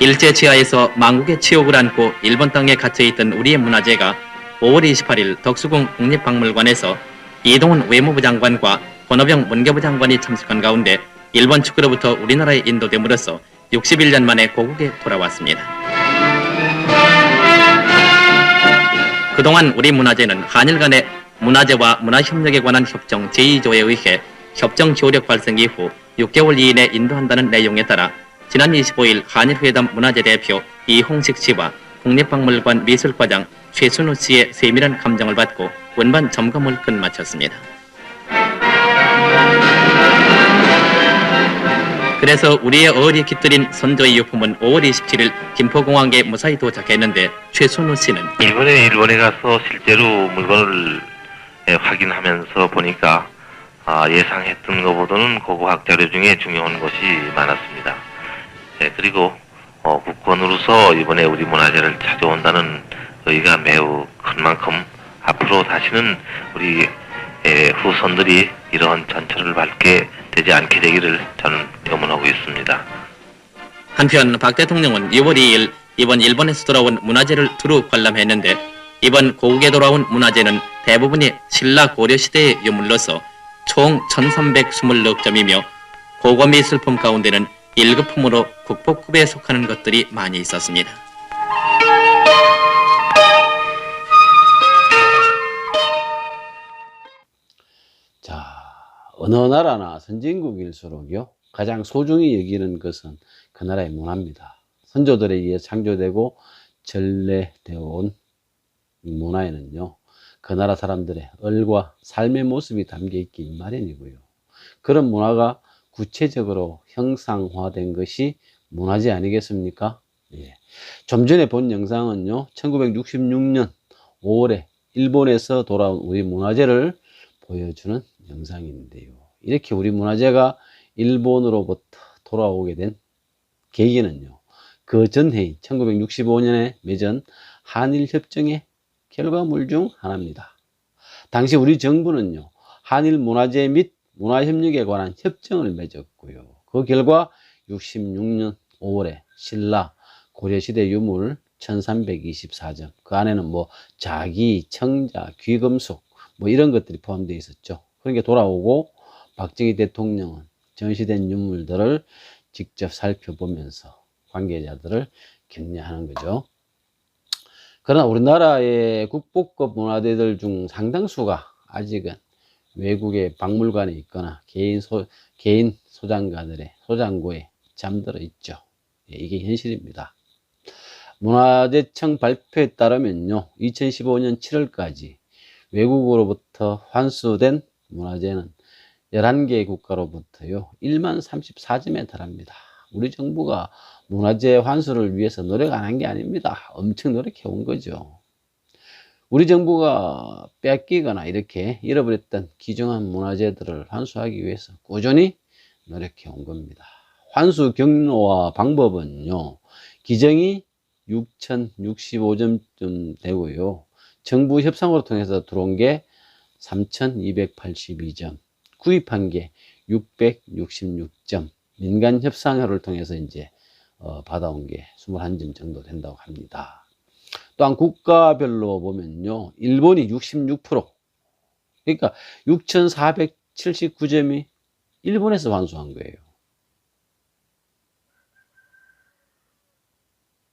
일제치하에서 망국의 치욕을 안고 일본 땅에 갇혀있던 우리의 문화재가 5월 28일 덕수궁 국립박물관에서 이동훈 외무부 장관과 권오병 문교부 장관이 참석한 가운데 일본 측으로부터 우리나라에 인도됨으로써 61년 만에 고국에 돌아왔습니다. 그동안 우리 문화재는 한일 간의 문화재와 문화협력에 관한 협정 제2조에 의해 협정 효력 발생 이후 6개월 이내에 인도한다는 내용에 따라 지난 25일 한일회담 문화재 대표 이홍식 씨와 국립박물관 미술과장 최순우 씨의 세밀한 감정을 받고 원반 점검을 끝마쳤습니다. 그래서 우리의 어리 깃들인 선조의 유품은 5월 27일 김포공항에 무사히 도착했는데 최순우 씨는 일본에 가서 실제로 물건을 확인하면서 보니까 예상했던 것보다는 고고학 자료 중에 중요한 것이 많았습니다. 그리고 국권으로서 이번에 우리 문화재를 찾아온다는 의의가 매우 큰 만큼 앞으로 다시는 우리 후손들이 이러한 전철을 밟게 되지 않게 되기를 저는 염원하고 있습니다. 한편 박 대통령은 6월 2일 이번 일본에서 돌아온 문화재를 두루 관람했는데 이번 고국에 돌아온 문화재는 대부분이 신라 고려시대의 유물로서 총 1320억 점이며 고고미술품 가운데는 1급품으로 국보급에 속하는 것들이 많이 있었습니다. 자, 어느 나라나 선진국일수록요 가장 소중히 여기는 것은 그 나라의 문화입니다. 선조들에 의해 창조되고 전래되어 온 문화에는요 그 나라 사람들의 얼과 삶의 모습이 담겨 있기 마련이고요. 그런 문화가 구체적으로 형상화된 것이 문화재 아니겠습니까? 예. 좀 전에 본 영상은요 1966년 5월에 일본에서 돌아온 우리 문화재를 보여주는 영상인데요. 이렇게 우리 문화재가 일본으로부터 돌아오게 된 계기는요 그 전해인 1965년에 맺은 한일협정의 결과물 중 하나입니다. 당시 우리 정부는요 한일 문화재 및 문화협력에 관한 협정을 맺었고요. 그 결과 66년 5월에 신라 고려시대 유물 1324점, 그 안에는 뭐 자기, 청자, 귀금속 뭐 이런 것들이 포함되어 있었죠. 그런 게 돌아오고 박정희 대통령은 전시된 유물들을 직접 살펴보면서 관계자들을 격려하는 거죠. 그러나 우리나라의 국보급 문화재들 중 상당수가 아직은 외국의 박물관에 있거나 개인 소장가들의 소장고에 잠들어 있죠. 이게 현실입니다. 문화재청 발표에 따르면요 2015년 7월까지 외국으로부터 환수된 문화재는 11개 국가로부터요 1만 34점에 달합니다. 우리 정부가 문화재 환수를 위해서 노력 안 한 게 아닙니다. 엄청 노력해 온 거죠. 우리 정부가 뺏기거나 이렇게 잃어버렸던 귀중한 문화재들을 환수하기 위해서 꾸준히 노력해 온 겁니다. 환수 경로와 방법은요 기정이 6,065점쯤 되고요 정부 협상으로 통해서 들어온 게 3,282점, 구입한 게 666점, 민간 협상회를 통해서 이제 받아온 게 21점 정도 된다고 합니다. 또한 국가별로 보면요 일본이 66%, 그러니까 6,479점이 일본에서 환수한 거예요.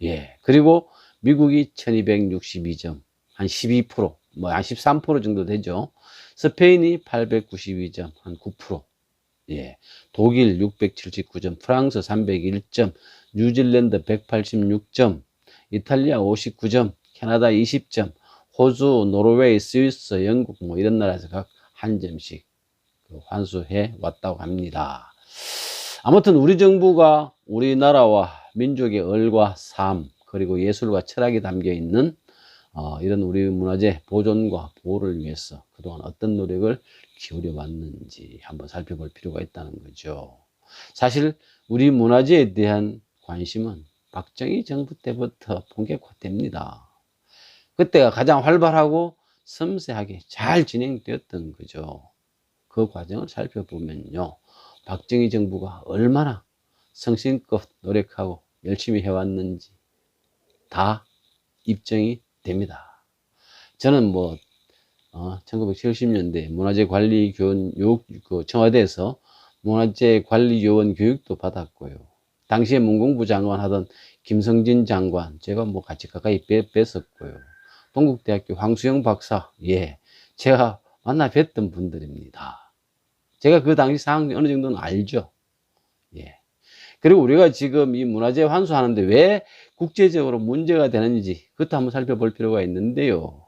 예, 그리고 미국이 1262점, 한 12%, 뭐 한 13% 정도 되죠. 스페인이 892점, 한 9%. 예, 독일 679점, 프랑스 301점, 뉴질랜드 186점, 이탈리아 59점, 캐나다 20점, 호주, 노르웨이, 스위스, 영국 뭐 이런 나라에서 각 한 점씩 환수해 왔다고 합니다. 아무튼 우리 정부가 우리나라와 민족의 얼과 삶 그리고 예술과 철학이 담겨 있는 이런 우리 문화재 보존과 보호를 위해서 그동안 어떤 노력을 기울여 왔는지 한번 살펴볼 필요가 있다는 거죠. 사실 우리 문화재에 대한 관심은 박정희 정부 때부터 본격화됩니다. 그때가 가장 활발하고 섬세하게 잘 진행되었던 거죠. 그 과정을 살펴보면요 박정희 정부가 얼마나 성심껏 노력하고 열심히 해왔는지 다 입증이 됩니다. 저는 1970년대 문화재관리교원 청와대에서 문화재관리요원 교육도 받았고요. 당시에 문공부 장관 하던 김성진 장관, 제가 같이 가까이 뵀었고요. 동국대학교 황수영 박사, 제가 만나 뵀던 분들입니다. 제가 그 당시 상황 어느 정도는 알죠. 그리고 우리가 지금 이 문화재 환수하는데 왜 국제적으로 문제가 되는지 그것도 한번 살펴볼 필요가 있는데요.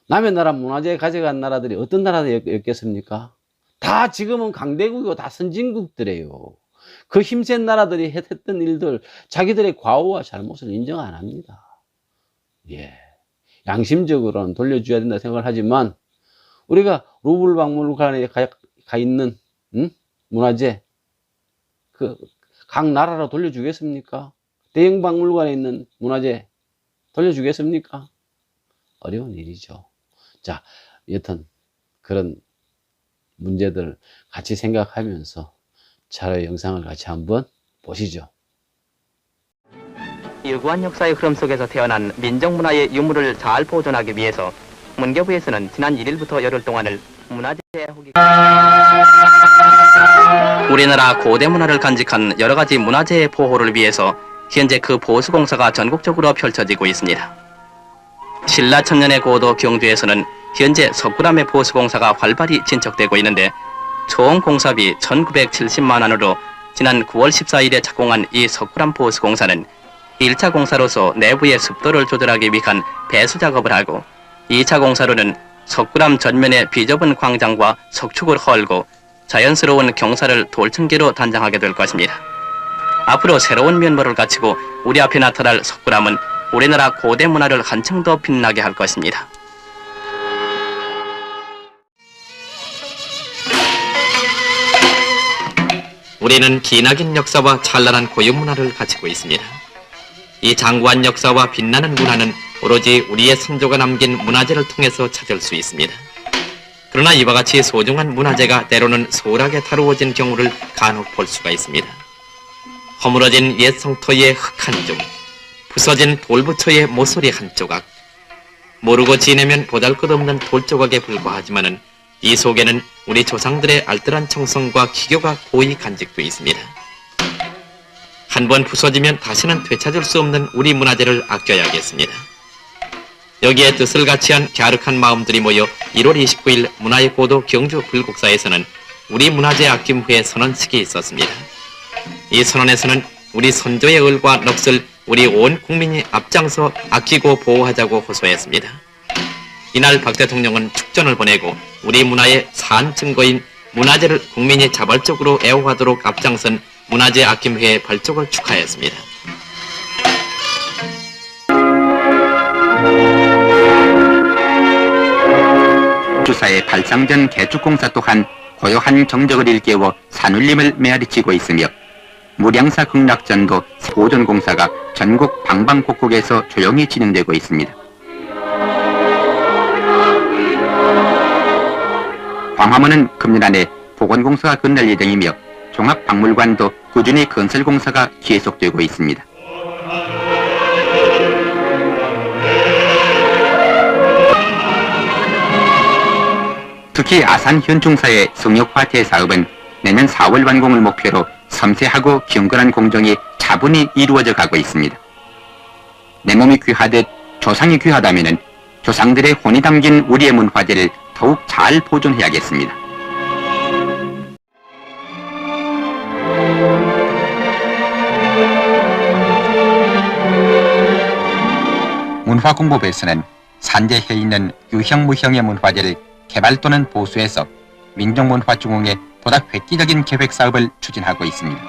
남의 나라 문화재 가져간 나라들이 어떤 나라였겠습니까? 다 지금은 강대국이고 다 선진국들이에요. 그 힘센 나라들이 했던 일들, 자기들의 과오와 잘못을 인정 안 합니다. 양심적으로는 돌려줘야 된다 생각을 하지만, 우리가 루블 박물관에 가 있는, 문화재, 각 나라로 돌려주겠습니까? 대형 박물관에 있는 문화재 돌려주겠습니까? 어려운 일이죠. 자, 여튼, 그런 문제들을 같이 생각하면서 자료 영상을 같이 한번 보시죠. 일구한 역사의 흐름 속에서 태어난 민족문화의 유물을 잘 보존하기 위해서 문교부에서는 지난 1일부터 열흘 동안을 문화재 호기 우리나라 고대 문화를 간직한 여러 가지 문화재의 보호를 위해서 현재 그 보수 공사가 전국적으로 펼쳐지고 있습니다. 신라 천년의 고도 경주에서는 현재 석굴암의 보수 공사가 활발히 진척되고 있는데 총 공사비 1970만 원으로 지난 9월 14일에 착공한 이 석굴암 보수 공사는 1차 공사로서 내부의 습도를 조절하기 위한 배수 작업을 하고 2차 공사로는 석굴암 전면의 비좁은 광장과 석축을 헐고 자연스러운 경사를 돌층계로 단장하게 될 것입니다. 앞으로 새로운 면모를 갖추고 우리 앞에 나타날 석굴암은 우리나라 고대 문화를 한층 더 빛나게 할 것입니다. 우리는 기나긴 역사와 찬란한 고유 문화를 가지고 있습니다. 이 장구한 역사와 빛나는 문화는 오로지 우리의 선조가 남긴 문화재를 통해서 찾을 수 있습니다. 그러나 이와 같이 소중한 문화재가 때로는 소홀하게 다루어진 경우를 간혹 볼 수가 있습니다. 허물어진 옛 성터의 흙 한 줌, 부서진 돌부처의 모서리 한 조각, 모르고 지내면 보잘것없는 돌조각에 불과하지만은 이 속에는 우리 조상들의 알뜰한 정성과 기교가 고이 간직돼 있습니다. 한번 부서지면 다시는 되찾을 수 없는 우리 문화재를 아껴야겠습니다. 여기에 뜻을 같이 한 갸륵한 마음들이 모여 1월 29일 문화의 고도 경주 불국사에서는 우리 문화재 아낌후의 선언식이 있었습니다. 이 선언에서는 우리 선조의 을과 넋을 우리 온 국민이 앞장서 아끼고 보호하자고 호소했습니다. 이날 박 대통령은 축전을 보내고 우리 문화의 산 증거인 문화재를 국민이 자발적으로 애호하도록 앞장선 문화재 아낌회의 발족을 축하했습니다. 주사의 발상전 개축공사 또한 고요한 정적을 일깨워 산울림을 메아리치고 있으며 무량사 극락전도 보존공사가 전국 방방곡곡에서 조용히 진행되고 있습니다. 광화문은 금년 안에 복원공사가 끝날 예정이며 종합박물관도 꾸준히 건설공사가 계속되고 있습니다. 특히 아산 현충사의 성역화 대사업은 내년 4월 완공을 목표로 섬세하고 경건한 공정이 차분히 이루어져 가고 있습니다. 내 몸이 귀하듯 조상이 귀하다면은 조상들의 혼이 담긴 우리의 문화재를 더욱 잘 보존해야겠습니다. 문화공보부에서는 산재해 있는 유형 무형의 문화재를 개발 또는 보수해서 민족문화중흥의 보다 획기적인 계획사업을 추진하고 있습니다.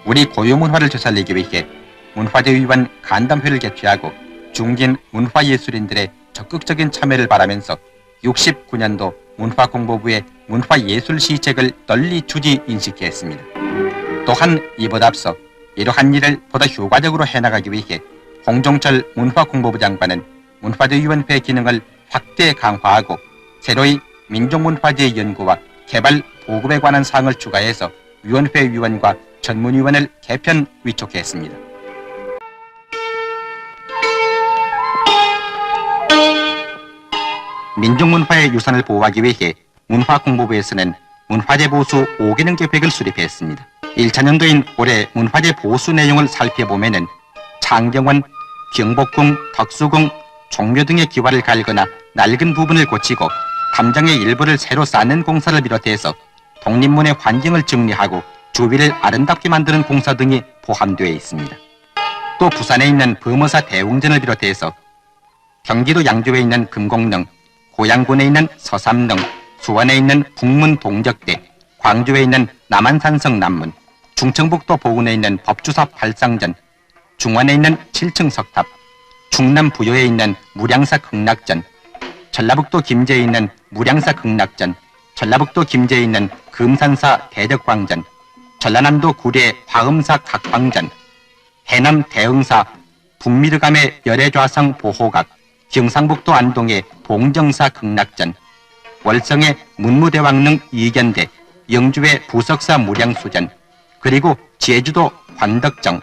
우리 고유문화를 되살리기 위해 문화재위원 간담회를 개최하고 중진 문화예술인들의 적극적인 참여를 바라면서 69년도 문화공보부의 문화예술시책을 널리 주지 인식했습니다. 또한 이보다 앞서 이러한 일을 보다 효과적으로 해나가기 위해 홍종철 문화공보부 장관은 문화재위원회 기능을 확대 강화하고 새로이 민족문화재 연구와 개발 보급에 관한 사항을 추가해서 위원회 위원과 전문위원을 개편 위촉했습니다. 민족문화의 유산을 보호하기 위해 문화공보부에서는 문화재 보수 5개년 계획을 수립했습니다. 1차년도인 올해 문화재 보수 내용을 살펴보면은 창경원, 경복궁, 덕수궁, 종묘 등의 기와를 갈거나 낡은 부분을 고치고 담장의 일부를 새로 쌓는 공사를 비롯해서 독립문의 환경을 정리하고 주위를 아름답게 만드는 공사 등이 포함되어 있습니다. 또 부산에 있는 범어사 대웅전을 비롯해서 경기도 양주에 있는 금곡릉, 고양군에 있는 서삼릉, 수원에 있는 북문 동적대, 광주에 있는 남한산성 남문, 충청북도 보은에 있는 법주사 팔상전, 중원에 있는 7층 석탑, 충남 부여에 있는 무량사 극락전, 전라북도 김제에 있는 무량사 극락전, 전라북도 김제에 있는 금산사 대덕광전, 전라남도 구례 화엄사 각광전, 해남 대흥사 북미르감의 열애좌성 보호각, 경상북도 안동의 봉정사 극락전, 월성의 문무대왕릉 이견대, 영주의 부석사 무량수전, 그리고 제주도 관덕정,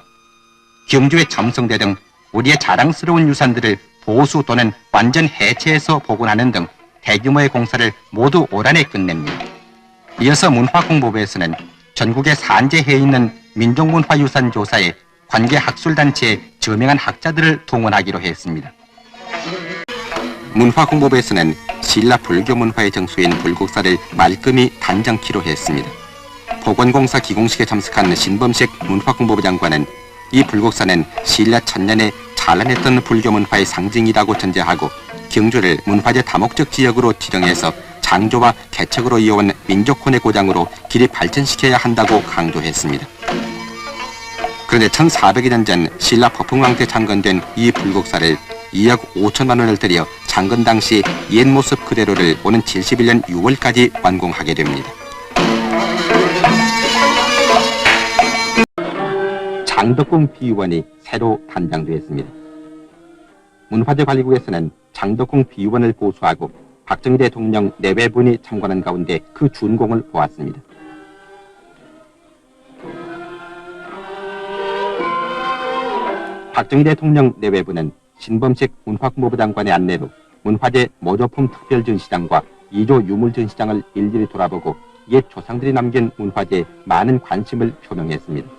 경주의 점성대 등 우리의 자랑스러운 유산들을 보수 또는 완전 해체해서 복원하는 등 대규모의 공사를 모두 올 한해 끝냅니다. 이어서 문화공보부에서는 전국에 산재해 있는 민족문화유산 조사에 관계 학술단체의 저명한 학자들을 동원하기로 했습니다. 문화공보부에서는 신라 불교 문화의 정수인 불국사를 말끔히 단정키로 했습니다. 복원공사 기공식에 참석한 신범식 문화공보부 장관은 이 불국사는 신라 천년에 찬란했던 불교 문화의 상징이라고 전제하고 경주를 문화재 다목적 지역으로 지정해서 장조와 개척으로 이어온 민족혼의 고장으로 길이 발전시켜야 한다고 강조했습니다. 그런데 1400여 년 전 신라 법흥왕 때 창건된 이 불국사를 2억 5천만 원을 들여 창건 당시 옛 모습 그대로를 오는 71년 6월까지 완공하게 됩니다. 장덕궁 비유원이 새로 단장되었습니다. 문화재관리국에서는 장덕궁 비유원을 보수하고 박정희 대통령 내외분이 참관한 가운데 그 준공을 보았습니다. 박정희 대통령 내외부는 신범식 문화공보부 장관의 안내로 문화재 모조품 특별전시장과 2조 유물전시장을 일일이 돌아보고 옛 조상들이 남긴 문화재에 많은 관심을 표명했습니다.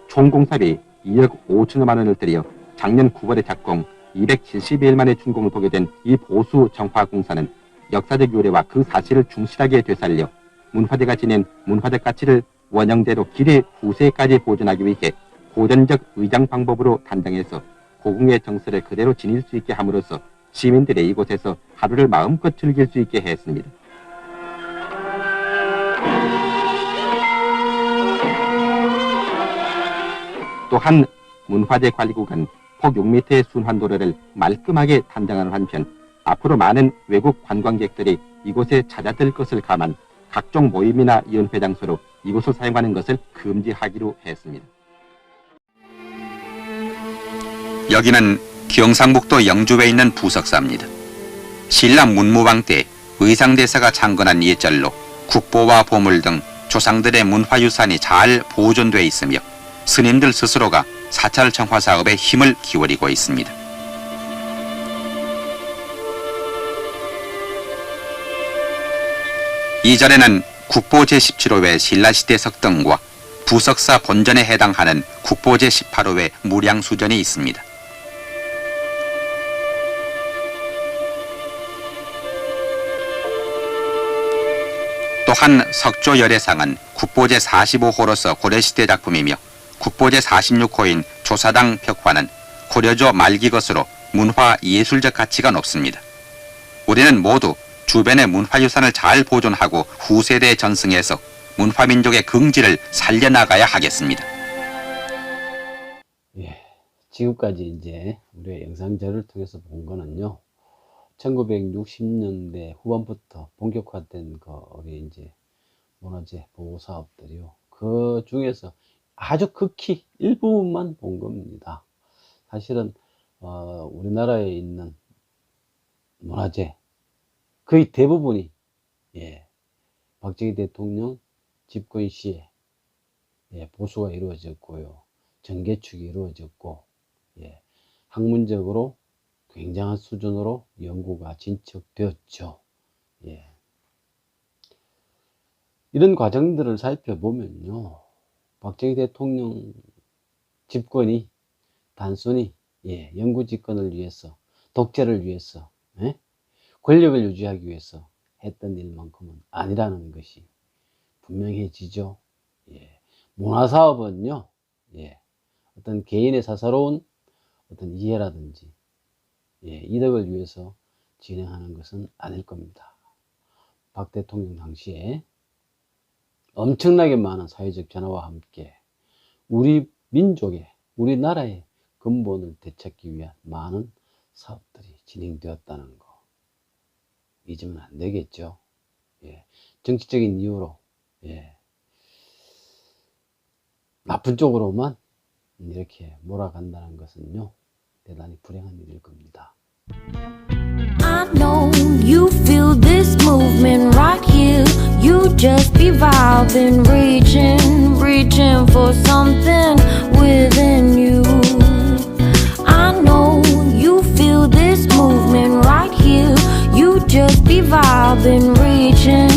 총 공사비 2억 5천여만 원을 들여 작년 9월에 착공, 272일 만에 준공을 보게 된 이 보수 정화공사는 역사적 요래와 그 사실을 충실하게 되살려 문화재가 지닌 문화적 가치를 원형대로 길의 후세까지 보존하기 위해 고전적 의장 방법으로 단장해서 고궁의 정서를 그대로 지닐 수 있게 함으로써 시민들의 이곳에서 하루를 마음껏 즐길 수 있게 했습니다. 또한 문화재관리국은 폭 6m의 순환도로를 말끔하게 단장하는 한편 앞으로 많은 외국 관광객들이 이곳에 찾아들 것을 감안 각종 모임이나 연회 장소로 이곳을 사용하는 것을 금지하기로 했습니다. 여기는 경상북도 영주에 있는 부석사입니다. 신라 문무왕 때 의상대사가 창건한 예절로 국보와 보물 등 조상들의 문화유산이 잘 보존되어 있으며 스님들 스스로가 사찰 정화 사업에 힘을 기울이고 있습니다. 이전에는 국보 제17호의 신라시대 석등과 부석사 본전에 해당하는 국보 제18호의 무량수전이 있습니다. 또한 석조열애상은 국보 제45호로서 고려시대 작품이며 국보 제46호인 조사당 벽화는 고려조 말기 것으로 문화 예술적 가치가 높습니다. 우리는 모두 주변의 문화유산을 잘 보존하고 후세대에 전승해서 문화민족의 긍지를 살려나가야 하겠습니다. 예, 지금까지 이제 우리의 영상전을 통해서 본 거는요, 1960년대 후반부터 본격화된 우리 이제 문화재 보호 사업들이요. 그 중에서 아주 극히 일부분만 본 겁니다. 사실은 우리나라에 있는 문화재 거의 대부분이 박정희 대통령 집권 시에 보수가 이루어졌고요, 정개축이 이루어졌고, 학문적으로 굉장한 수준으로 연구가 진척되었죠. 예. 이런 과정들을 살펴보면요, 박정희 대통령 집권이 단순히 영구 집권을 위해서, 독재를 위해서, 권력을 유지하기 위해서 했던 일만큼은 아니라는 것이 분명해지죠. 문화사업은요, 어떤 개인의 사사로운 어떤 이해라든지 이득을 위해서 진행하는 것은 아닐 겁니다. 박 대통령 당시에 엄청나게 많은 사회적 변화와 함께 우리 민족의, 우리나라의 근본을 되찾기 위한 많은 사업들이 진행되었다는 거 잊으면 안 되겠죠. 정치적인 이유로 나쁜 쪽으로만 이렇게 몰아간다는 것은요, 대단히 불행한 일일 겁니다. I know you feel this movement right here. You just be vibing, reaching for something within you. I know you feel this movement right here. You just be vibing, reaching